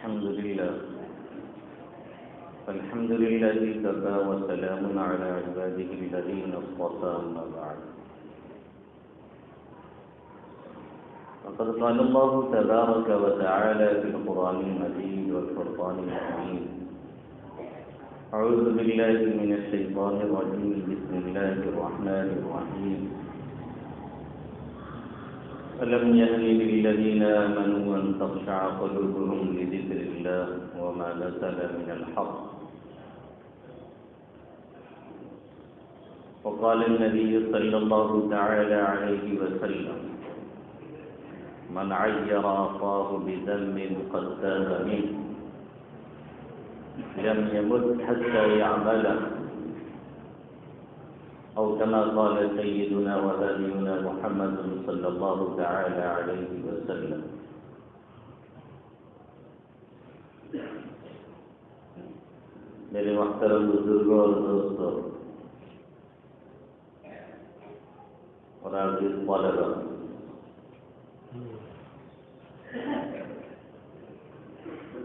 الحمد لله كفى وسلام على عباده الذين اصطفى أما بعد. فقد قال الله تبارك وتعالى في القرآن المجيد والفرقان الحميد: أعوذ بالله من الشيطان الرجيم. بسم الله الرحمن الرحيم. ألم يهن للذين آمنوا أن تخشع قلوبهم لذكر الله وما نزل من الحق. وقال النبي صلى الله تعالى عليه وسلم: من عير أخاه بذنب قد تاب منه لم يمت حتى يعمله، أو كما قال سيدنا وهدينا محمد صلى الله تعالى عليه وسلم. میرے محترم بزرگوں اور دوستوں اور عزیز طلباء،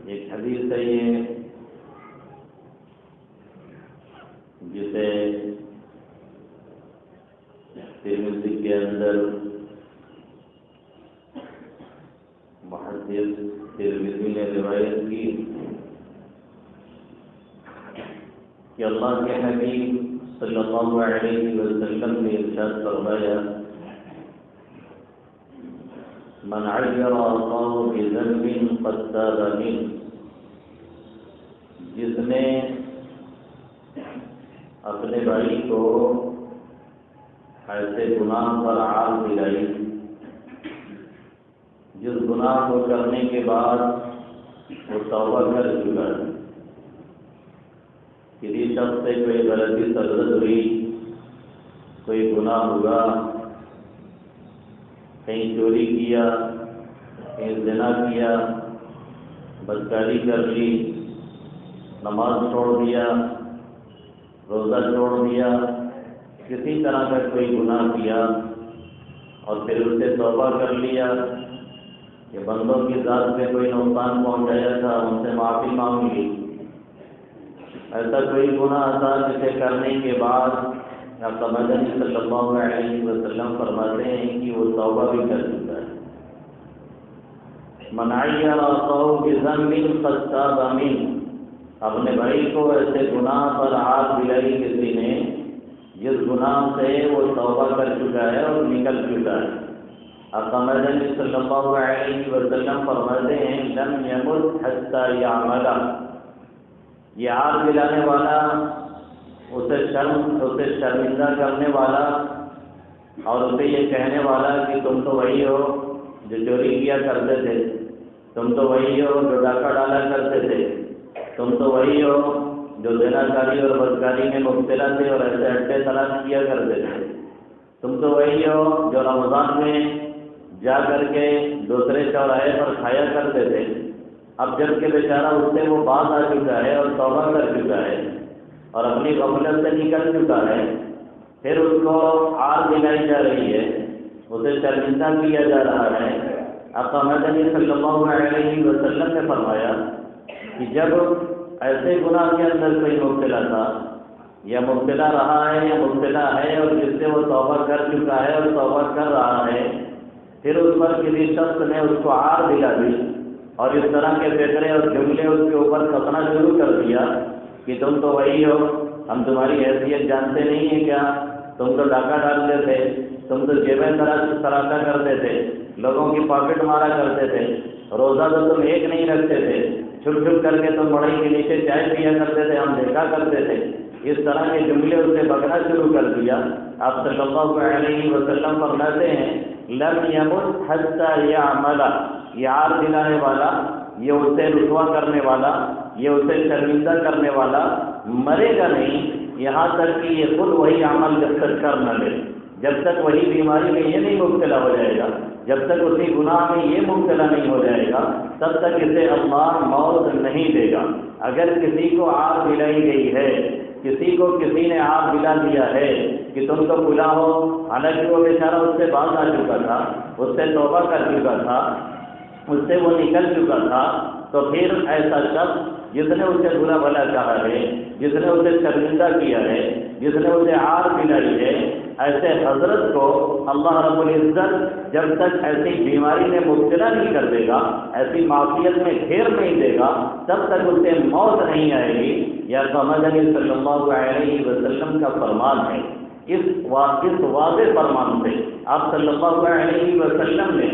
ایک حدیث ہے یہ جسے ترمذی کے اندر محدث ترمذی نے روایت کی کہ اللہ کے حبیب صلی اللہ علیہ وسلم نے ارشاد فرمایا: من عیر اخاہ بذنب قد تاب منہ، جس نے اپنے بھائی کو ایسے گناہ پر عار دلائی جس گناہ کو کرنے کے بعد وہ توبہ کر چکا ہے. کسی شخص سے کوئی غلطی سرزد ہوئی، کوئی گناہ ہوا، کہیں چوری کیا، کہیں زنا کیا، بدکاری کر لی، نماز چھوڑ دیا، روزہ چھوڑ دیا، کسی طرح کا کوئی گناہ کیا اور پھر اس سے توبہ کر لیا کہ بندوں کی ذات پہ کوئی نقصان پہنچایا تھا، ان سے معافی مانگ لی. ایسا کوئی گناہ تھا جسے کرنے کے بعد آپ مدنی صلی اللہ علیہ وسلم فرماتے ہیں کہ وہ توبہ بھی کر چکا ہے. من عیر اخاہ بذنب قد تاب منہ، اپنے بھائی کو ایسے گناہ پر عار دلائی کسی نے جس گناہ سے وہ توبہ کر چکا ہے اور نکل چکا ہے. آقا مدنی صلی اللہ علیہ وسلم فرماتے ہیں: لم یمت حتی یعملہ، یہ عار دلانے والا، اسے شرمندہ کرنے والا اور اسے یہ کہنے والا کہ تم تو وہی ہو جو چوری کیا کرتے تھے، تم تو وہی ہو جو ڈاکہ ڈالا کرتے تھے، تم تو وہی ہو جو زنا کاری اور بدکاری میں مبتلا تھے اور ایسے اڈے تلاش کیا کرتے تھے، تم تو وہی ہو جو رمضان میں جا کر کے دوسرے چوراہے پر کھایا کرتے تھے. اب جب کہ بیچارہ اس سے وہ باز آ چکا ہے اور توبہ کر چکا ہے اور اپنی غفلت سے نکل چکا ہے، پھر اس کو عار دلائی جا رہی ہے، اسے شرمندہ کیا جا رہا ہے. آقا مدنی صلی اللہ علیہ وسلم نے فرمایا کہ جب ایسے گناہ کے اندر کوئی مبتلا تھا یا مبتلا رہا ہے یا مبتلا ہے اور جس سے وہ توبہ کر چکا ہے اور توبہ کر رہا ہے، پھر اس پر کسی شخص نے اس کو عار دلا دی اور اس طرح کے فکرے اور جملے اس کے اوپر کسنا شروع کر دیا کہ تم تو وہی ہو، ہم تمہاری حیثیت جانتے نہیں ہیں کیا، تم تو ڈاکہ ڈالتے تھے، تم تو جیبیں تراشا کرتے تھے، لوگوں کی پاکٹ مارا کرتے تھے، روزہ تو تم ایک نہیں رکھتے تھے، چھپ چھپ کر کے تم مڑئی کے نیچے چائے پیا کرتے تھے، ہم دیکھا کرتے تھے. اس طرح کے جملے اس سے بکنا شروع کر دیا. آپ صلی اللہ علیہ وسلم فرماتے ہیں: لم یمت حتی یعمل، یہ عار دلانے والا، یہ اسے رسوا کرنے والا، یہ اسے شرمندہ کرنے والا مرے گا نہیں یہاں تک کہ یہ خود وہی عمل جب تک کر نہ لے. جب تک وہی بیماری میں یہ نہیں مبتلا ہو جائے گا، جب تک اسی گناہ میں یہ مبتلا نہیں ہو جائے گا، تب تک اسے اللہ موت نہیں دے گا. اگر کسی کو عار دلائی گئی ہے، کسی کو کسی نے عار دلا دیا ہے کہ تم تو کھلا ہو، حالانکہ وہ بیچارہ اس سے باز آ چکا تھا، اس سے توبہ کر چکا تھا، اس سے وہ نکل چکا تھا، تو پھر ایسا شخص جس نے اسے برا بھلا کہا ہے، جس نے اسے شرمندہ کیا ہے، جس نے اسے عار دلائی ہے، ایسے حضرت کو اللہ رب العزت جب تک ایسی بیماری میں مبتلا نہیں کر دے گا، ایسی معصیت میں گھیر نہیں دے گا، تب تک اسے موت نہیں آئے گی۔ یا محمد صلی اللہ علیہ وسلم کا فرمان ہے۔ اس واضح فرمان سے آپ صلی اللہ علیہ وسلم نے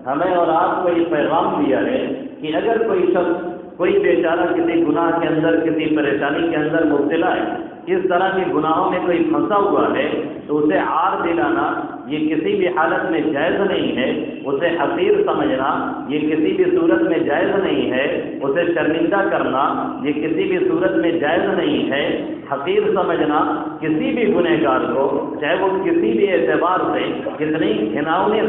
ہمیں اور آپ کو یہ پیغام دیا ہے کہ اگر کوئی شخص، کوئی بیچارہ کسی گناہ کے اندر، کسی پریشانی کے اندر مبتلا ہے، اس طرح کے گناہوں میں کوئی پھنسا ہوا ہے، تو اسے عار دلانا یہ کسی بھی حالت میں جائز نہیں ہے، اسے حقیر سمجھنا یہ کسی بھی صورت میں جائز نہیں ہے، اسے شرمندہ کرنا یہ کسی بھی صورت میں جائز نہیں ہے۔ حقیر سمجھنا کسی بھی گنہگار کو، چاہے وہ کسی بھی اعتبار سے کتنی گھناؤنے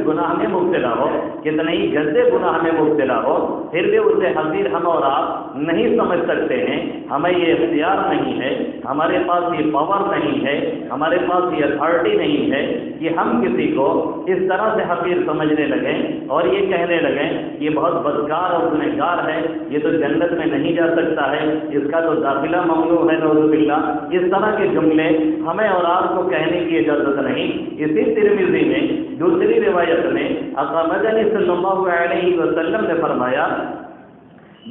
گناہ میں مبتلا ہو، کتنے ہی گندے گناہ میں مبتلا ہو، پھر بھی اسے حقیر ہم اور آپ نہیں سمجھ سکتے ہیں۔ ہمیں یہ اختیار نہیں ہے، ہمارے پاس یہ پاور نہیں ہے، ہمارے پاس یہ اتھارٹی نہیں ہے کہ ہم کسی کو اس طرح سے حقیر سمجھنے لگیں اور یہ کہنے لگیں یہ بہت بدکار اور گنہگار ہے، یہ تو جنت میں نہیں جا سکتا ہے، اس کا تو داخلہ ممنوع ہے، نعوذ باللہ۔ اس طرح کے جملے ہمیں اور آپ کو کہنے کی اجازت نہیں۔ اسی ترمذی میں دوسری روایت میں آقا مدنی صلی اللہ علیہ وسلم نے فرمایا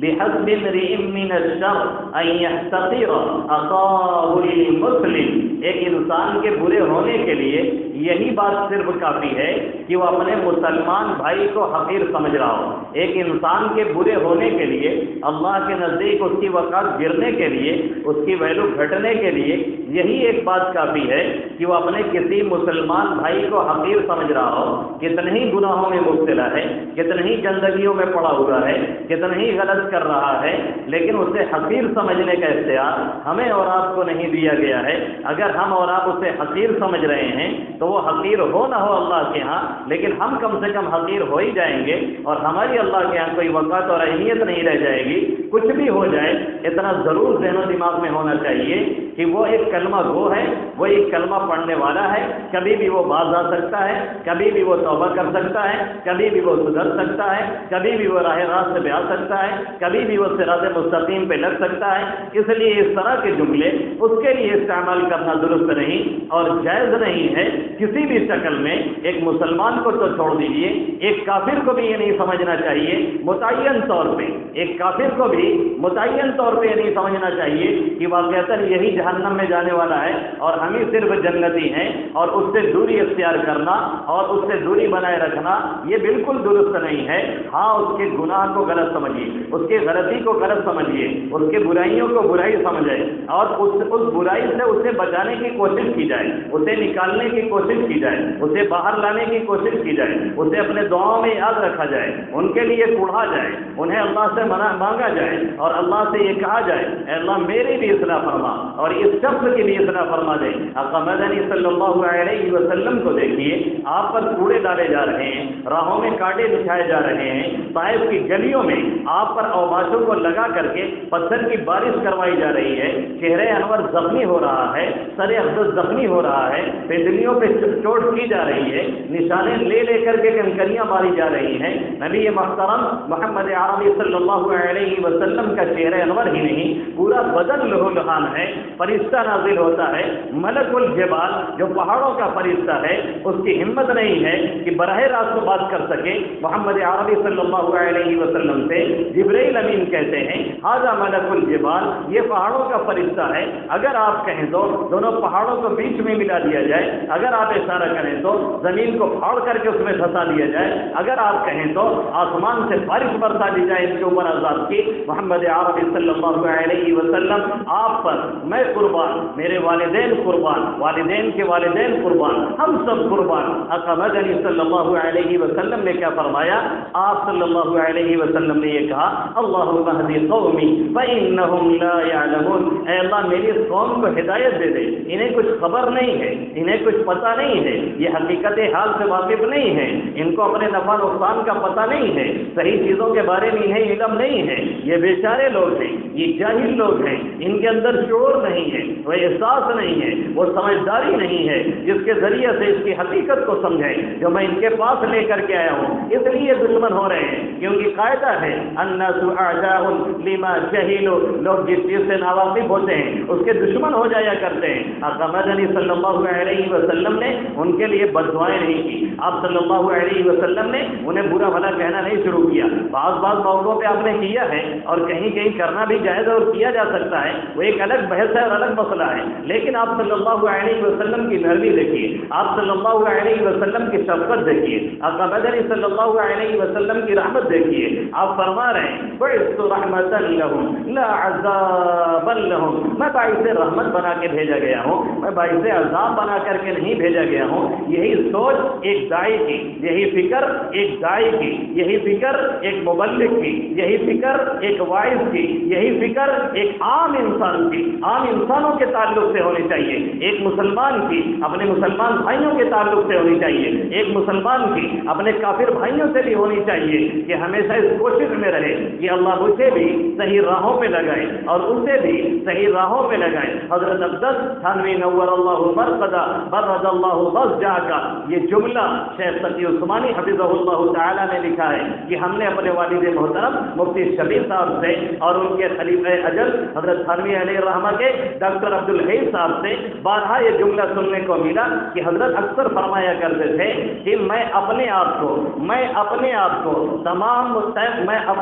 بِحَسْبِ امْرِئٍ مِّنَ الشَّرِّ أَن يَحْتَقِرَ أَخَاهُ الْمُسْلِمَ۔ ایک انسان کے برے ہونے کے لیے یہی بات صرف کافی ہے کہ وہ اپنے مسلمان بھائی کو حقیر سمجھ رہا ہو۔ ایک انسان کے برے ہونے کے لیے، اللہ کے نزدیک اس کی وقار گرنے کے لیے، اس کی ویلو گھٹنے کے لیے یہی ایک بات کافی ہے کہ وہ اپنے کسی مسلمان بھائی کو حقیر سمجھ رہا ہو۔ کتنے ہی گناہوں میں مبتلا ہے، کتنے ہی گندگیوں میں پڑا ہوا ہے، کتنے ہی غلط کر رہا ہے، لیکن اسے حقیر سمجھنے کا اختیار ہمیں اور آپ کو نہیں دیا گیا ہے۔ اگر ہم اور آپ اسے حقیر سمجھ رہے ہیں تو وہ حقیر ہو نہ ہو اللہ کے ہاں، لیکن ہم کم سے کم حقیر ہو ہی جائیں گے، اور ہماری اللہ کے ہاں کوئی وقت اور اہمیت نہیں رہ جائے گی۔ کچھ بھی ہو جائے، اتنا ضرور ذہن و دماغ میں ہونا چاہیے کہ وہ ایک کلمہ گو ہے، وہ ایک کلمہ پڑھنے والا ہے، کبھی بھی وہ باز آ سکتا ہے، کبھی بھی وہ توبہ کر سکتا ہے، کبھی بھی وہ سدھر سکتا ہے، کبھی بھی وہ راہ راست پہ آ سکتا ہے، کبھی بھی وہ صراط مستقیم پہ لگ سکتا ہے۔ اس لیے اس طرح کے جملے اس کے لیے استعمال کرنا درست نہیں اور جائز نہیں ہے کسی بھی شکل میں۔ ایک مسلمان کو تو چھوڑ دیجیے، ایک کافر کو بھی یہ نہیں سمجھنا چاہیے متعین طور پہ، ایک کافر کو بھی متعین طور پہ یہ نہیں سمجھنا چاہیے کہ واقعتاً یہی جہنم میں جانے والا ہے اور ہم ہی صرف جنتی ہیں، اور اس سے دوری اختیار کرنا اور اس سے دوری بنائے رکھنا یہ بالکل درست نہیں ہے۔ ہاں، اس کے گناہ کو غلط سمجھیے، اس کے غلطی کو غلط سمجھیے، اس کے برائیوں کو برائی سمجھے، اور اس برائی سے اسے بچانے کی کوشش کی جائے، اسے نکالنے کی کوشش کی جائے، اسے باہر لانے کی کوشش کی جائے، اسے اپنے دعاؤں میں یاد رکھا جائے، ان کے لیے کوڑھا جائے، انہیں اللہ سے مانگا جائے اور اللہ سے یہ کہا جائے اے اللہ میری بھی اصلاح فرما اور اس شخص کی بھی اصلاح فرما دے۔ آقا مدنی صلی اللہ علیہ وسلم کو دیکھیے، آپ پر کوڑے ڈالے جا رہے ہیں، راہوں میں کانٹے بچھائے جا رہے ہیں، طائف کی گلیوں میں آپ پر اوباشوں کو لگا کر کے پتھر کی بارش کروائی جا رہی ہے، چہرے انور زخمی ہو رہا ہے، سر افضل زخمی ہو رہا ہے، پنڈلیوں پہ چوٹ کی جا رہی ہے، نشانے لے لے کر کے کنکریاں ماری جا رہی ہیں۔ نبی محترم محمد عربی صلی اللہ علیہ وسلم کا چہرہ انور ہی نہیں، پورا بدن لہو لہان ہے، فرشتہ نازل ہوتا ہے، ملک الجبال جو پہاڑوں کا فرشتہ ہے، اس کی ہمت نہیں ہے کہ براہ راست بات کر سکے محمد عربی صلی اللہ علیہ وسلم سے۔ جبرائیل امین کہتے ہیں ھذا ملک الجبال، یہ پہاڑوں کا فرشتہ ہے، اگر آپ کہیں تو دونوں پہاڑوں کو بیچ میں ملا دیا جائے، اگر آپ اشارہ کریں تو زمین کو پھاڑ کر کے اس میں دھسا دیا جائے، اگر آپ کہیں تو آسمان سے بارش برسا دی جائے ان کے اوپر عذاب کی۔ محمد عربی صلی اللہ علیہ وسلم آپ پر میں قربان، میرے والدین قربان، والدین کے والدین قربان، ہم سب قربان۔ آقا مدنی صلی اللہ علیہ وسلم نے کیا فرمایا؟ آپ صلی اللہ علیہ وسلم نے یہ کہا اللہم اہدی قومی فإنہم لا یعلمون، اے اللہ میری اس قوم کو ہدایت دے دے، انہیں کچھ خبر نہیں ہے، انہیں کچھ پتہ نہیں ہے، یہ حقیقت کے حال سے واقف نہیں ہیں، ان کو اپنے نفع نقصان کا پتہ نہیں ہے، صحیح چیزوں کے بارے میں انہیں علم نہیں ہے، یہ بیچارے لوگ ہیں، یہ جاہل لوگ ہیں، ان کے اندر شعور نہیں ہے، وہ احساس نہیں ہے، وہ سمجھداری نہیں ہے جس کے ذریعے سے اس کی حقیقت کو سمجھیں جو میں ان کے پاس لے کر کے آیا ہوں۔ اس لیے دشمن ہو رہے ہیں، کیونکہ قاعدہ ہے الناس اعداء لما جہلوا، لوگ جس چیز سے ناواقف ہوتے ہیں اس کے دشمن ہو جایا کرتے ہیں۔ آقا مدنی صلی اللہ علیہ وسلم نے ان کے لیے بد دعائیں نہیں کی، آپ صلی اللہ علیہ وسلم نے انہیں برا بھلا کہنا نہیں شروع کیا، بعض موقعوں پہ آپ نے کیا ہے اور کہیں کہیں کرنا بھی جائز اور کیا جا سکتا ہے، وہ ایک الگ بحث ہے اور الگ مسئلہ ہے، لیکن آپ صلی اللہ علیہ وسلم کی نرمی دیکھیے، آپ صلی اللہ علیہ وسلم کی شفقت دیکھیے، آقا مدنی صلی اللہ علیہ وسلم کی رحمت دیکھیے۔ آپ فرما رہے ہیں بعثت رحمتا لهم لا عذابا لهم، میں باعث رحمت بنا کے بھیجا گیا ہوں، میں باعث عذاب بنا کر کے نہیں بھیجا گیا ہوں۔ یہی سوچ ایک داعی کی، یہی فکر ایک داعی کی، یہی فکر ایک مبلغ کی، یہی فکر ایک واعظ کی، یہی فکر ایک عام انسان کی، عام انسانوں کے تعلق سے ہونی چاہیے، ایک مسلمان کی اپنے مسلمان بھائیوں کے تعلق سے ہونی چاہیے، ایک مسلمان کی اپنے کافر بھائیوں سے بھی ہونی چاہیے کہ ہمیشہ اس کوشش میں رہے کہ اللہ مجھے بھی صحیح راہوں پہ لگائے اور اسے بھی صحیح راہوں پہ لگائے۔ حضرت اقدس تھانوی نور اللہ مرقدہ برد اللہ مسجع کا یہ جملہ شیخ تقی عثمانی حفظہ اللہ تعالی نے لکھا ہے کہ ہم نے اپنے والد محترم مفتی شبیر صاحب سے اور ان کے خلیفہ اجل حضرت تھانوی علیہ الرحمہ کے ڈاکٹر عبدالحی صاحب سے بارہا یہ جملہ سننے کو ملا کہ حضرت اکثر فرمایا کرتے تھے کہ میں اپنے آپ کو میں اب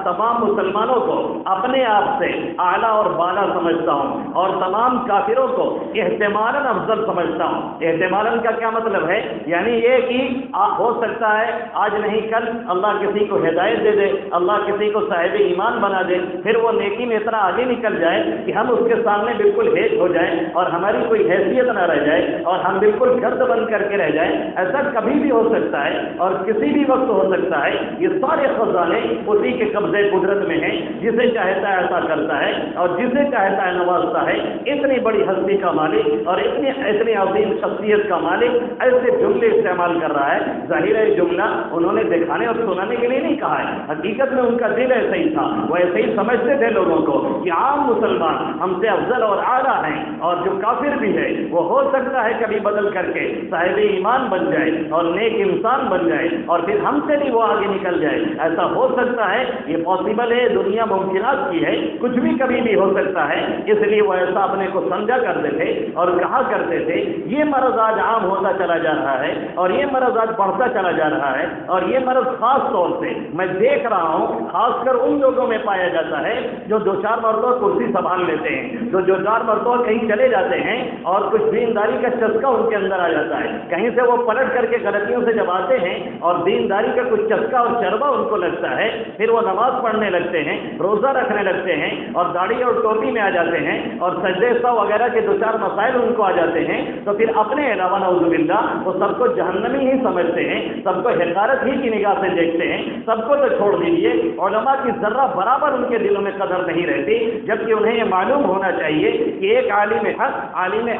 تمام مسلمانوں کو اپنے آپ سے اعلیٰ اور بالا سمجھتا ہوں اور تمام کافروں کو احتمالاً افضل سمجھتا ہوں۔ احتمالاً کا کیا مطلب ہے؟ یعنی یہ کہ ہو سکتا ہے آج نہیں کل اللہ کسی کو ہدایت دے دے، اللہ کسی کو صاحب ایمان بنا دے، پھر وہ نیکی میں اتنا آگے نکل جائے کہ ہم اس کے سامنے بالکل ہیج ہو جائیں اور ہماری کوئی حیثیت نہ رہ جائے اور ہم بالکل گرد بند کر کے رہ جائیں۔ ایسا کبھی بھی ہو سکتا ہے اور کسی بھی وقت ہو سکتا ہے۔ یہ سارے خزانے اسی کے قبضے قدرت میں ہیں، جسے چاہتا ہے ایسا کرتا ہے اور جسے چاہتا ہے نوازتا ہے۔ اتنی بڑی ہستی کا مالک اور اتنی عظیم شخصیت کا مالک ایسے جملے استعمال کر رہا ہے۔ ظاہر ہے جملہ انہوں نے دکھانے اور سنانے کے لیے نہیں کہا ہے، حقیقت میں ان کا دل ایسا ہی تھا، وہ ایسے ہی سمجھتے تھے لوگوں کو کہ عام مسلمان ہم سے افضل اور اعلیٰ ہیں اور جو کافر بھی ہے وہ ہو سکتا ہے کبھی بدل کر کے صاحب ایمان بن جائے اور نیک انسان بن جائے اور پھر ہم سے بھی وہ آگے نکل جائے۔ ایسا ہو سکتا ہے، یہ پاسبل ہے، دنیا ممکنات کی ہے، کچھ بھی کبھی بھی ہو سکتا ہے۔ اس لیے وہ ایسا اپنے کو سمجھا کرتے تھے اور کہا کرتے تھے یہ مرض آج عام ہوتا چلا جا رہا ہے اور یہ مرض آج بڑھتا چلا جا رہا ہے اور یہ مرض خاص طور سے میں دیکھ رہا ہوں خاص کر ان لوگوں میں پایا جاتا ہے جو دو چار مرتبہ کرسی سنبھال لیتے ہیں، جو دو چار مرتبہ کہیں چلے جاتے ہیں اور کچھ دینداری کا چسکا ان کے اندر آ جاتا ہے، کہیں سے وہ پلٹ کر کے غلطیوں سے جب آتے ہیں اور دینداری کا کچھ چسکا اور چربا ان کو لگتا ہے، پھر وہ نماز پڑھنے لگتے ہیں، روزہ رکھنے لگتے ہیں اور داڑھی اور ٹوپی میں آ جاتے ہیں اور سجدے سو وغیرہ کے دو چار مسائل ان کو آ جاتے ہیں، تو پھر اپنے علاوہ نعوذ باللہ وہ سب کو جہنمی ہی سمجھتے ہیں، سب کو حقارت ہی کی نگاہ سے دیکھتے ہیں، سب کو تو چھوڑ دیجیے، علماء کی ذرہ برابر ان کے دلوں میں قدر نہیں رہتی، جبکہ انہیں یہ معلوم ہونا چاہیے کہ ایک عالم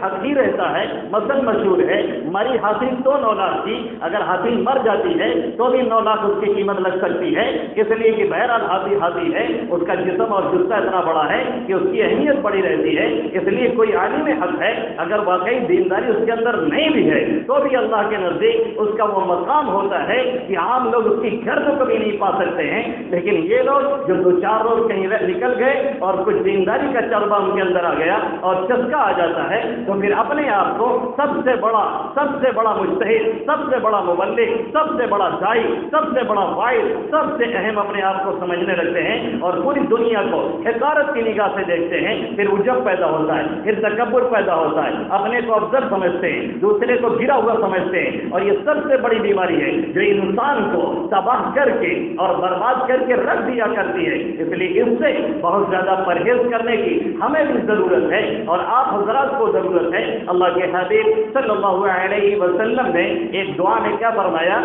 حق ہی رہتا ہے۔ مثلا مشہور ہے مری حاصل تو 9 لاکھ کی، اگر حاصل مر جاتی ہے تو بھی 9 لاکھ اس کی قیمت لگ سکتی ہے، اس لیے کہ بہرحال حاصل ہے، اس کا جسم اور جثہ اتنا بڑا ہے کہ اس کی اہمیت بڑی رہتی ہے۔ اس لیے کوئی عالم حق ہے اگر واقعی دینداری اس کے اندر نہیں بھی ہے تو بھی اللہ کے نزدیک اس کا وہ مقام ہوتا ہے کہ عام لوگ اس کی گرد کو بھی نہیں پا سکتے ہیں، لیکن یہ لوگ جو 2-4 روز کہیں نکل گئے اور کچھ دینداری کا چربا ان کے اندر آ گیا اور چسکا آ جاتا ہے تو پھر اپنے آپ کو سب سے بڑا مجتہد، سب سے بڑا مبلغ، سب سے بڑا داعی، سب سے بڑا واعظ، سب سے اہم اپنے آپ کو سمجھنے لگتے ہیں اور پوری دنیا کو حقارت کی نگاہ سے دیکھتے ہیں۔ پھر عجب پیدا ہوتا ہے، پھر تکبر پیدا ہوتا ہے، اپنے کو افضل سمجھتے ہیں، دوسرے کو گرا ہوا سمجھتے ہیں، اور یہ سب سے بڑی بیماری ہے جو انسان کو تباہ کر کے اور برباد کر کے رکھ دیا کرتی ہے۔ اس لیے اس سے بہت زیادہ پرہیز کرنے کی ہمیں بھی ضرورت ہے اور آپ حضرات کو ضرورت ہے۔ اللہ کے حبیب صلی اللہ علیہ وسلم نے ایک دعا میں کیا فرمایا؟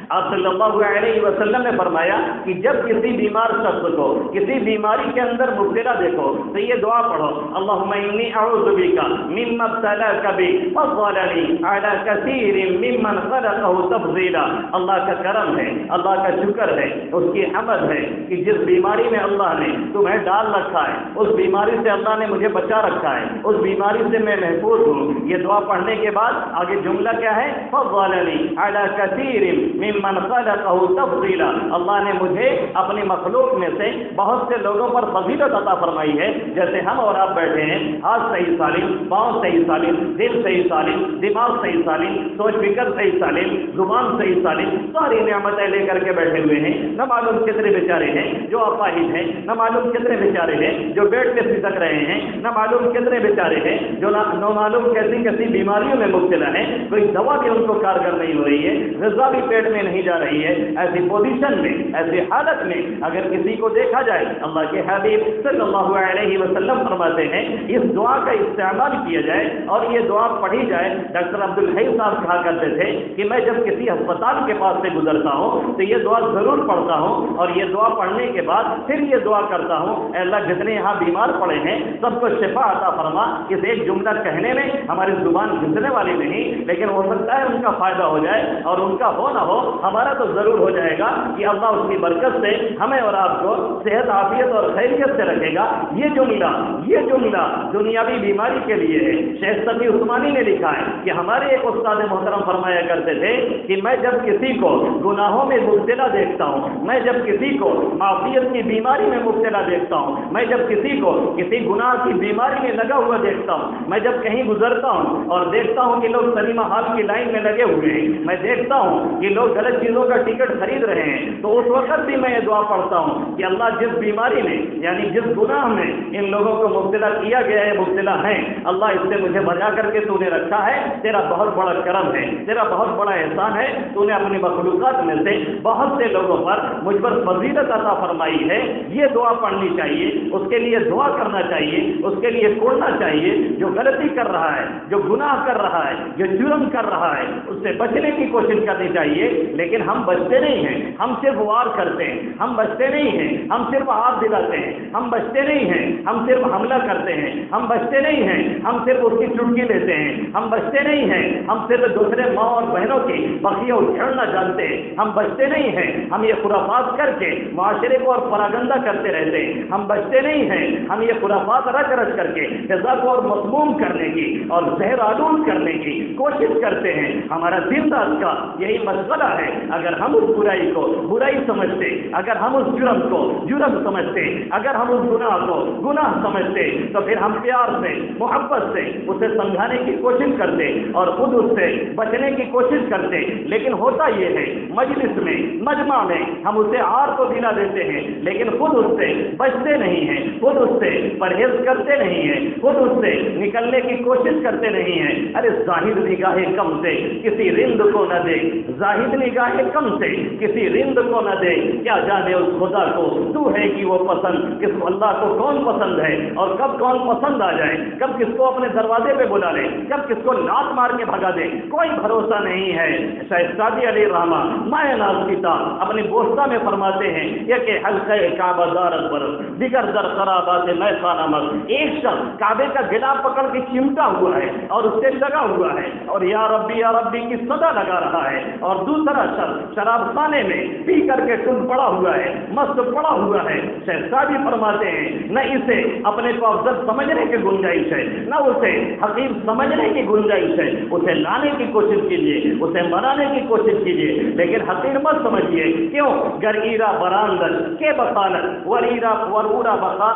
آپ صلی اللہ علیہ وسلم نے فرمایا کہ جب کسی بیمار شخص کو کسی بیماری کے اندر مبتلا دیکھو تو یہ دعا پڑھو، اللہم انی اعوذ بک مما ابتلاک بہ فضلنی علی کثیر ممن خلقہ تفضیلا۔ اللہ کا کرم ہے، اللہ کا شکر ہے، اس کی حمد ہے کہ جس بیماری میں اللہ نے تمہیں ڈال رکھا ہے، اس بیماری سے اللہ نے مجھے بچا رکھا ہے، اس بیماری سے میں محفوظ ہوں۔ یہ دعا پڑھنے کے بعد آگے جملہ کیا ہے؟ فضلنی علی کثیر ممن خلقہ تفضیلا، اللہ نے مجھے اپنی مخلوق میں سے بہت سے لوگوں پر فضیلت عطا فرمائی ہے۔ جیسے ہم اور آپ بیٹھے ہیں، ہاتھ صحیح سالم، پاؤں صحیح سالم، دل صحیح سالم، دماغ صحیح سالم، سوچ فکر صحیح سالم، زبان صحیح سالم، ساری نعمتیں لے کر کے بیٹھے ہوئے ہیں۔ نہ معلوم کتنے بیچارے ہیں جو اپاہج ہیں، نہ معلوم کتنے بیچارے ہیں جو بیڈ پہ سسک رہے ہیں، نہ معلوم کتنے بیچارے ہیں جو نہ معلوم کیسی کیسی بیماریوں میں مبتلا ہیں، کوئی دوا بھی ان کو کارگر نہیں ہو رہی ہے، غذا بھی پیٹ میں نہیں جا رہی ہے۔ ایسی پوزیشن میں، ایسی حالت میں اگر کسی کو دیکھا جائے، اللہ کے حبیب صلی اللہ علیہ وسلم فرماتے ہیں اس دعا کا استعمال کیا جائے اور یہ دعا پڑھی جائے۔ ڈاکٹر عبدالحی صاحب کہا کرتے تھے کہ میں جب کسی ہسپتال کے پاس سے گزرتا ہوں تو یہ دعا ضرور پڑھتا ہوں، اور یہ دعا پڑھنے کے بعد پھر یہ دعا کرتا ہوں، اے اللہ جتنے یہاں بیمار پڑے ہیں سب کو شفا عطا فرما۔ اس ایک جملہ کہنے میں ہماری زبان گھسنے والی نہیں، لیکن ہو سکتا ہے ان کا فائدہ ہو جائے، اور ان کا ہو نہ ہو ہمارا تو ضرور ہو جائے گا کہ اللہ اس کی برکت سے ہمیں اور آپ کو صحت عافیت اور خیریت سے رکھے گا۔ یہ جملہ دنیاوی بیماری کے لیے ہے۔ شیخ صفی عثمانی نے لکھا ہے کہ ہمارے ایک استاد محترم فرمایا کرتے تھے کہ میں جب کسی کو گناہوں میں مبتلا دیکھتا ہوں، میں جب کسی کو معصیت کی بیماری میں مبتلا دیکھتا ہوں، میں جب کسی کو کسی گناہ کی بیماری میں لگا ہوا دیکھتا ہوں، میں جب کہیں گزرتا ہوں اور دیکھتا ہوں کہ لوگ سنیما ہال کی لائن میں لگے ہوئے ہیں، میں دیکھتا ہوں کہ لوگ غلط چیزوں کا ٹکٹ خرید رہے ہیں، تو اس وقت بھی میں یہ دعا پڑھتا ہوں کہ اللہ جس بیماری میں یعنی جس گناہ میں ان لوگوں کو مبتلا کیا گیا ہے، مبتلا ہیں، اللہ اس سے مجھے بچا کر کے تو نے رکھا ہے، تیرا بہت بڑا کرم ہے، تیرا بہت بڑا احسان ہے، تو نے اپنی مخلوقات میں سے بہت سے لوگوں پر مجھ پر فضیلت عطا فرمائی ہے۔ یہ دعا پڑھنی چاہیے، اس کے لیے دعا کرنا چاہیے، اس کے لیے کوڑنا چاہیے۔ جو غلطی کر رہا ہے، جو گناہ کر رہا ہے، جو جرم کر رہا ہے، اس سے بچنے کی کوشش کرنی چاہیے۔ لیکن ہم بچتے نہیں ہیں، ہم صرف وار کرتے ہیں، ہم بچتے نہیں ہیں، ہم صرف ہاتھ دلاتے ہیں، ہم بچتے نہیں ہیں، ہم صرف حملہ کرتے ہیں، ہم بچتے نہیں ہیں، ہم صرف اس کی چٹکی لیتے ہیں، ہم بچتے نہیں ہیں، ہم صرف دوسرے ماں اور بہنوں کی بقیہ اچھڑنا جانتے ہیں، ہم بچتے نہیں ہیں، ہم یہ خرافات کر کے معاشرے کو اور پراگندہ کرتے رہتے ہیں، ہم بچتے نہیں ہیں، ہم یہ خرافات رچ رچ کر کے فضا کو اور مسموم کرنے کی اور زہر آلود کرنے کی کوشش کرتے ہیں۔ ہمارا دن رات کا یہی مسئلہ ہے۔ اگر ہم اس برائی کو برائی سمجھتے، اگر ہم اس جرم کو جرم سمجھتے، اگر ہم اس گناہ کو گناہ سمجھتے، تو پھر ہم پیار سے محبت سے اسے سمجھانے کی کوشش کرتے اور خود اس سے بچنے کی کوشش کرتے۔ لیکن ہوتا یہ ہے مجلس میں مجمع میں ہم اسے آر کو دلا دیتے ہیں، لیکن خود اس سے بچتے نہیں ہیں، خود اس سے پرہیز کرتے نہیں ہیں، خود اس سے نکلنے کی کوشش کرتے نہیں ہیں۔ ارے زاہد نگاہ کم سے کسی رند کو نہ دے، زاہد نگاہ کم سے کسی رند کو نہ دے، کیا جانے اس خدا کو تو ہے کہ وہ پسند، کس اللہ کو کون پسند ہے اور کب کون پسند آ جائے، کب کس کو اپنے دروازے پہ بلا لے، کب کس کو لات مار کے بھگا دے، کوئی بھروسہ نہیں ہے۔ شاید سعدی علی رحمہ مائے ناز پیتا اپنی بوستا میں فرماتے ہیں یہ کہ حلقہ کعبہ دارت برس دیگر در خرابات میں خانہ مت، ایک شخص کعبے کا گلا پکڑ کے چمٹا ہوا ہے اور اس سے لگا ہوا ہے اور یا ربی کی صدا لگا رہا ہے، اور دوسرا شخص شراب خانے میں پی کر کے ٹل پڑا ہوا ہے، مست پڑا ہوا ہے۔ شہزادی فرماتے ہیں نہ اسے اپنے کو افضل سمجھنے کی گنجائش ہے، نہ اسے حقیر سمجھنے کی گنجائش ہے، اسے لانے کی کوشش کیجیے، اسے منانے کی کوشش کیجیے، لیکن حقیر مت سمجھیے۔ کیوں؟ گر ایرا براندر کے بقالت وریرا ورورا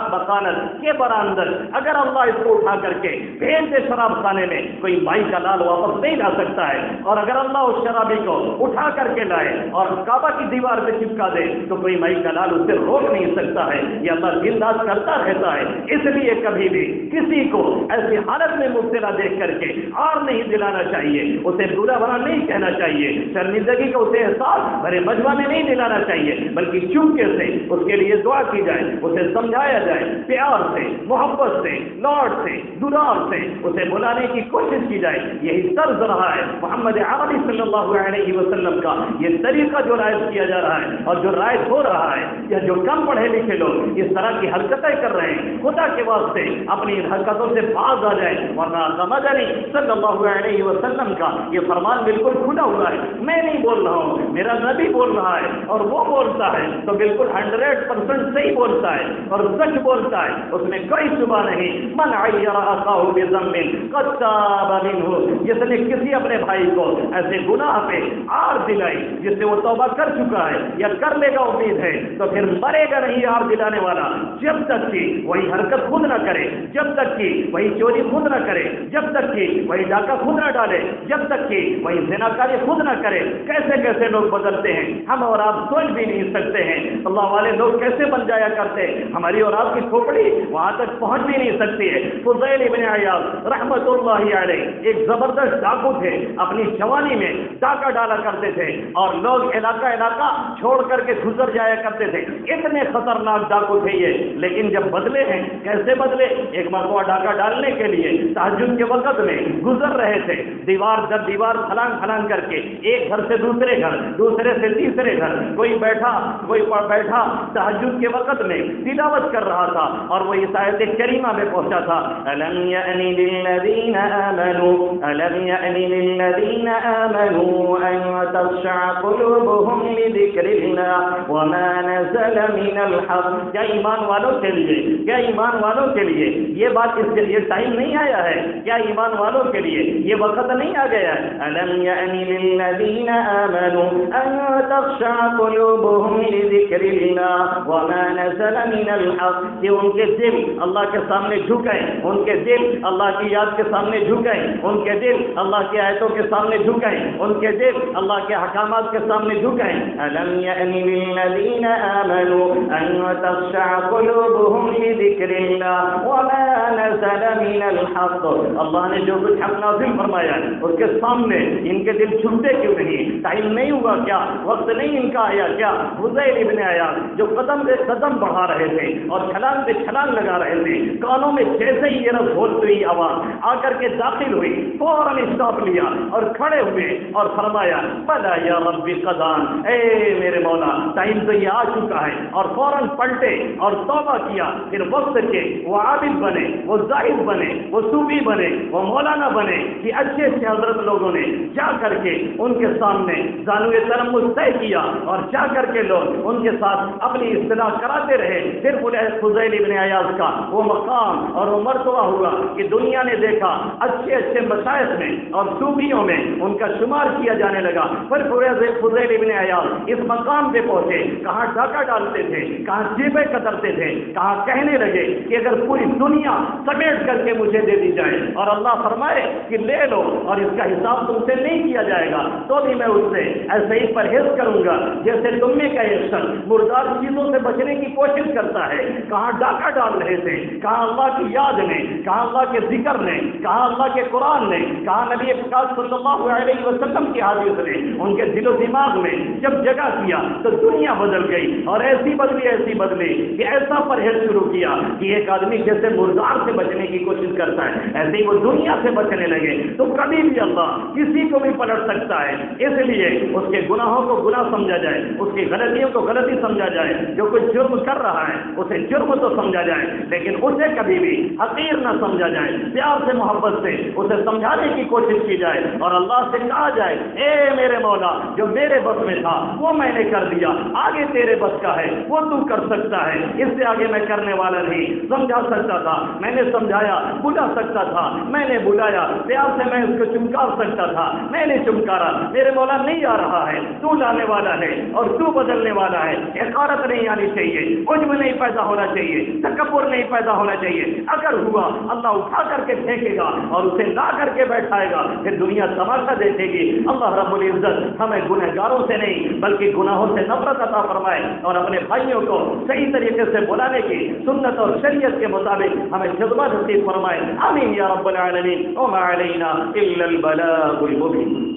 بقالت کے براندر، اگر اللہ اس کو اٹھا کر کے بھیج دے شراب خانے میں، کوئی مائی کا لال واپس نہیں لا سکتا ہے، اور اگر اللہ اس شرابی کو اٹھا کر کے لائے اور کعبہ کی دیوار پہ چپکا دے تو کوئی مائی کا لال اسے روک نہیں سکتا ہے۔ یہ اللہ دن رات کرتا رہتا ہے، اس لیے کبھی بھی کسی کو ایسی حالت میں مبتلا دیکھ کر کے اور نہیں دلانا چاہیے، اسے برا بھلا نہیں کہنا چاہیے، شرمندگی کا اسے احساس بھرے مجمع میں نہیں دلانا چاہیے، بلکہ چونکے سے اس کے لیے دعا کی جائے، اسے سمجھایا جائے، پیار سے محبت سے لاڈ سے دلار سے اسے بلانے کی کوشش کی جائے۔ یہی طرز رہا ہے محمد عربی صلی اللہ علیہ وسلم کا یہ طریقہ جو رائج کیا جا رہا ہے اور جو رائج ہو رہا ہے، یا جو کم پڑھے لکھے لوگ اس طرح کی حرکتیں کر رہے ہیں، خدا کے واسطے اپنی ان حرکتوں سے باز آ جائے، ورنہ سمجھنی صلی اللہ علیہ وسلم کا یہ فرمان بالکل کھلا ہوا ہے، میں نہیں بول رہا ہوں، میرا نبی بول رہا ہے، اور وہ بولتا ہے تو بالکل 100% صحیح بولتا ہے اور سچ بولتا ہے، اس میں کوئی شبہ نہیں۔ من عیر اخاہ بذنب قد تاب منہ، جس نے کسی اپنے بھائی کو ایسے گناہ پہ آڑ دلائی جس سے وہ توبہ کر چکا ہے یا کر لے گا امید ہے، تو پھر مرے گا نہیں آڑ دلانے والا جب تک کہ وہی حرکت خود نہ کرے، جب تک کہ وہی چوری خود نہ کرے، جب تک کہ وہی ڈاکہ خود نہ ڈالے، جب تک کہ وہی زناکاری خود نہ کرے۔ کیسے کیسے لوگ بدلتے ہیں، ہم اور آپ سوچ بھی نہیں سکتے ہیں۔ اللہ والے لوگ کیسے بن جایا کرتے، ہماری اور آپ کی کھوپڑی وہاں تک پہنچ بھی نہیں سکتی ہے۔ فضیل ابن عیاض رحمت اللہ علیہ ایک زبردست ڈاکو تھے، اپنی جوانی میں ڈاکہ ڈالا کرتے تھے اور لوگ علاقہ علاقہ چھوڑ کر کے گزر جایا کرتے تھے، اتنے خطرناک ڈاکو تھے یہ۔ لیکن جب بدلے ہیں، کیسے بدلے؟ ایک مرتبہ ڈاکہ ڈالنے کے لیے تہجد کے وقت میں گزر رہے تھے، دیوار در دیوار پھلانگ پھلانگ کر کے، ایک گھر سے دوسرے گھر، دوسرے سے تیسرے گھر، کوئی بیٹھا تہجد کے وقت میں تلاوت کر رہا تھا اور وہ اس آیت کریمہ میں پہنچا تھا، أَلَمْ يَأْنِ لِلَّذِينَ آمَنُوا أَن تَخْشَعَ قُلُوبُهُمْ لِذِكْرِ اللَّهِ وَمَا نَزَلَ مِنَ الْحَقِّ۔ کیا ایمان والوں کے لیے، کیا ایمان والوں کے لیے یہ بات، اس کے لیے ٹائم نہیں آیا ہے؟ کیا ایمان والوں کے لیے یہ وقت نہیں آ گیا ہے؟ أَلَمْ يَأْنِ لِلَّذِينَ آمَنُوا أَن تَخْشَعَ قُلُوبُهُمْ لِذِكْرِ اللَّهِ وَمَا نَزَلَ مِنَ الْحَقِّ، کہ ان کے دل اللہ کے سامنے جھکیں، ان کے دل اللہ کی یاد کے سامنے جھکیں، ان کے دل اللہ کی آیتوں کے سامنے جھکیں، ان کے دل اللہ کے احکامات کے سامنے جھکیں۔ أَلَمْ يَأْنِ لِلَّذِينَ آمَنُوا أَن تَخْشَعَ قُلُوبُهُمْ لِذِكْرِ اللَّهِ وَمَا نَزَلَ مِنَ الْحَقِّ، اللہ نے جو کچھ حق نازل فرمایا اس کے سامنے ان کے دل جھکتے کیوں نہیں؟ ٹائم نہیں ہوا کیا؟ وقت نہیں ان کا آیا کیا؟ فضیل ابن عیاض جو قدم سے قدم بڑھا رہے تھے اور چھلانگ سے چھلانگ لگا رہے تھے، کانوں میں جیسے ہی یہ رب بولتی ہوئی آواز آ کر کے داخل ہوئی، فوراً اسٹاپ لیا اور کھڑے ہوئے اور فرمایا بلا یا ربی قدان، اے میرے مولا ٹائم تو یہ آ چکا ہے، اور فوراً پلٹے اور توبہ کیا۔ پھر وقت کے وہ عابد بنے، وہ زاہد بنے، وہ صوفی بنے، وہ مولانا بنے، کہ اچھے اچھے حضرت لوگوں نے جا کر کے ان کے سامنے زانوئے ترمز طے کیا اور جا کر کے لوگ ان کے ساتھ اپنی اصطلاح کراتے رہے۔ پھر فضیل ابن عیاض کا وہ مقام اور وہ مرتبہ ہوا کہ دنیا نے دیکھا اچھے اچھے مشائخ میں اور صوفیوں میں ان کا شمار کیا جانے لگا۔ پھر فضیل ابن عیاض اس مقام پہ پہنچے، کہاں ڈاکہ ڈالتے تھے، کہاں جیبیں قترتے تھے، کہاں کہنے لگے کہ اگر پوری دنیا سمیٹ کر کے مجھے دے دی جائے اور اللہ فرمائے کہ لے لو اور اس کا حساب تم سے نہیں کیا جائے گا، تو بھی میں اس سے ایسے ہی پرہیز کروں گا جیسے تم میں کا ایک شخص مردار چیزوں سے بچنے کی کوشش کرتا ہے۔ کہاں ڈاکہ ڈال رہے تھے، کہاں اللہ کی یاد نے، کہاں اللہ کے ذکر نے، کہاں اللہ کے قرآن نے، کہاں نبی پاک صلی اللہ علیہ وسلم کی حدیث نے ان کے دل و دماغ میں جب جگہ کیا تو دنیا بدل گئی، اور ایسی بدلی کہ ایسا پرہیز شروع کیا کہ ایک آدمی جیسے مردار سے بچنے کی کوشش کرتا ہے ایسے ہی وہ دنیا سے بچنے لگے۔ تو کبھی بھی اللہ کسی کو بھی پلٹ سکتا ہے، اس لیے اس کے گناہوں کو گناہ سمجھا جائے، اس کی غلطیوں کو غلطی سمجھا جائے، جو کوئی جرم کر رہا ہے اسے جرم تو سمجھا جائے لیکن اسے کبھی بھی حقیر نہ سمجھا جائے، پیار سے محبت سے اسے سمجھانے کی کوشش کی جائے اور اللہ سے کہا جائے اے میرے مولا جو میرے بس میں تھا وہ میں نے کر دیا، آگے تیرے بس کا ہے وہ تو کر سکتا ہے، اس سے آگے میں کرنے والا نہیں۔ سمجھا سکتا تھا میں نے سمجھایا، بلا سکتا تھا میں نے بلایا، پیار سے میں اس کو چمکار سکتا تھا میں نے چمکارا۔ میرے مولا نہیں آ رہا ہے، تو لانے والا ہے اور تو بدلنے والا ہے۔ حقارت نہیں آنی چاہیے، عجب نہیں پیدا ہونا چاہیے، تکبر نہیں پیدا ہونا چاہیے۔ اگر ہوا اللہ اٹھا کر کے پھینکے گا اور اسے لا کر کے بیٹھائے گا، پھر دنیا تماشا دیکھے گی۔ اللہ رب العزت ہمیں گنہگاروں سے نہیں بلکہ گناہوں سے نفرت عطا فرمائے اور اپنے بھائیوں کو صحیح طریقے سے بلانے کی سنت اور شریعت کے مطابق ہمیں جذبہ نصیب فرمائے۔ آمین یا رب العالمین۔ وما علینا الا البلاغ المبین۔